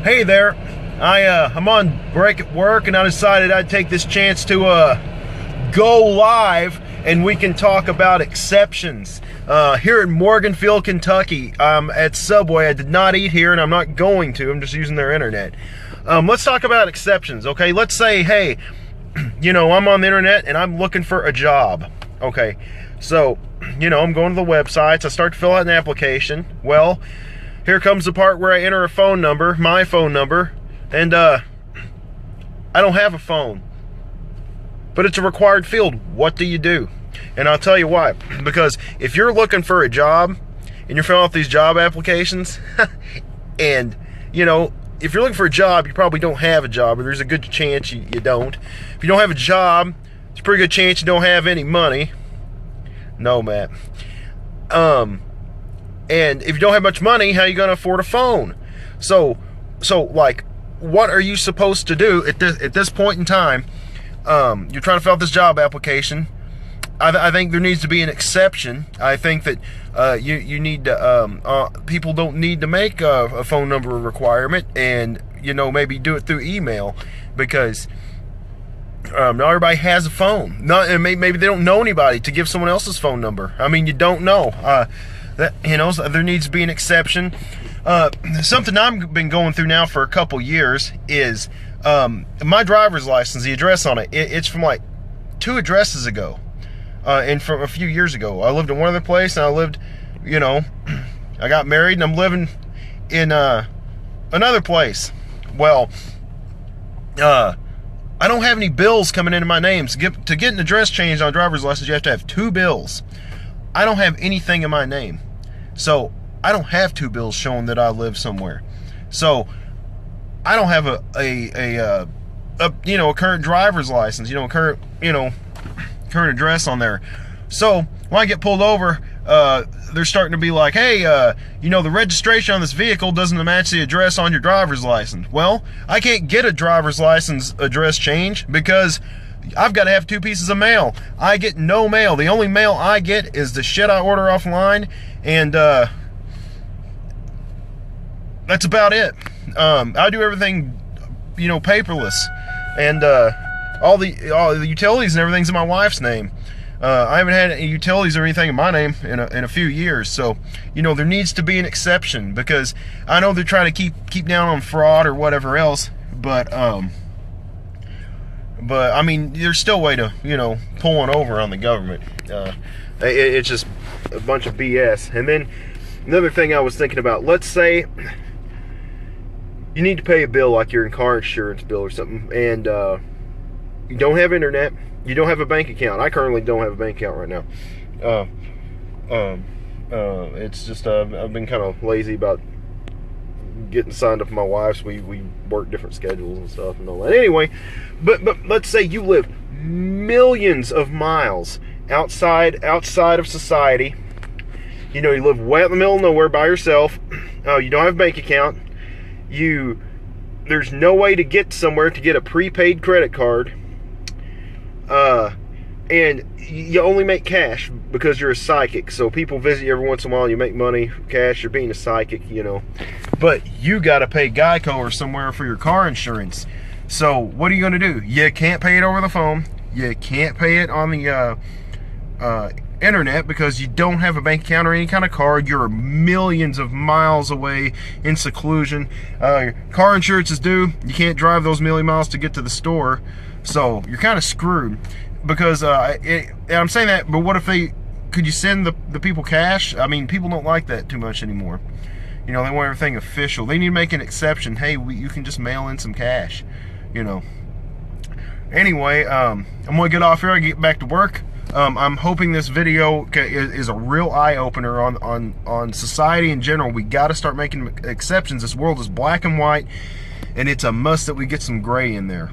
Hey there, I'm on break at work, and I decided I'd take this chance to go live, and we can talk about exceptions. Here in Morganfield, Kentucky, at Subway. I did not eat here, and I'm not going to. I'm just using their internet. Let's talk about exceptions, okay? Let's say, hey, you know, I'm on the internet and I'm looking for a job, okay? So, you know, I'm going to the websites. I start to fill out an application. Well, here comes the part where I enter a phone number, my phone number, and I don't have a phone. But it's a required field. What do you do? And I'll tell you why. Because if you're looking for a job and you're filling out these job applications, and, you know, if you're looking for a job, you probably don't have a job, or there's a good chance you don't. If you don't have a job, it's a pretty good chance you don't have any money. No, Matt. And if you don't have much money, how are you going to afford a phone? So like, what are you supposed to do at this point in time? You're trying to fill out this job application. I think there needs to be an exception. I think that you need to, people don't need to make a phone number requirement, and, you know, maybe do it through email, because not everybody has a phone. Maybe they don't know anybody to give someone else's phone number. I mean, you don't know. That, you know, so there needs to be an exception. Something I've been going through now for a couple years is my driver's license, the address on it, it's from like 2 addresses ago. And from a few years ago. I lived in one other place, and I lived, you know, I got married, and I'm living in another place. Well, I don't have any bills coming into my name. To get an address changed on a driver's license, you have to have 2 bills. I don't have anything in my name. So I don't have 2 bills showing that I live somewhere. So I don't have a you know, a current driver's license, you know, current address on there. So when I get pulled over, they're starting to be like, hey, you know, the registration on this vehicle doesn't match the address on your driver's license. Well, I can't get a driver's license address change because I've got to have 2 pieces of mail. I get no mail. The only mail I get is the shit I order offline, and that's about it. I do everything, you know, paperless, and all the utilities and everything's in my wife's name. I haven't had any utilities or anything in my name in a few years. So, you know, there needs to be an exception, because I know they're trying to keep down on fraud or whatever else, but I mean, there's still a way to, you know, pull one over on the government. It's just a bunch of BS. And then another thing I was thinking about, let's say you need to pay a bill, like your car insurance bill or something, and you don't have internet, you don't have a bank account. I currently don't have a bank account right now. It's just I've been kind of lazy about getting signed up with my wife's. We work different schedules and stuff and all that. Anyway, but let's say you live millions of miles outside of society. You know, you live way out in the middle of nowhere by yourself. You don't have a bank account. There's no way to get somewhere to get a prepaid credit card. And you only make cash because you're a psychic. So people visit you every once in a while, you make money, cash, you're being a psychic, you know. But you got to pay Geico or somewhere for your car insurance. So what are you going to do? You can't pay it over the phone. You can't pay it on the internet because you don't have a bank account or any kind of card. You're millions of miles away in seclusion. Your car insurance is due. You can't drive those million miles to get to the store. So you're kind of screwed, because and I'm saying that, but what if could you send the people cash? I mean, people don't like that too much anymore. You know, they want everything official. They need to make an exception. Hey, you can just mail in some cash, you know. Anyway, I'm gonna get off here. I get back to work. I'm hoping this video is a real eye-opener on society in general. We got to start making exceptions. This world is black and white, and it's a must that we get some gray in there.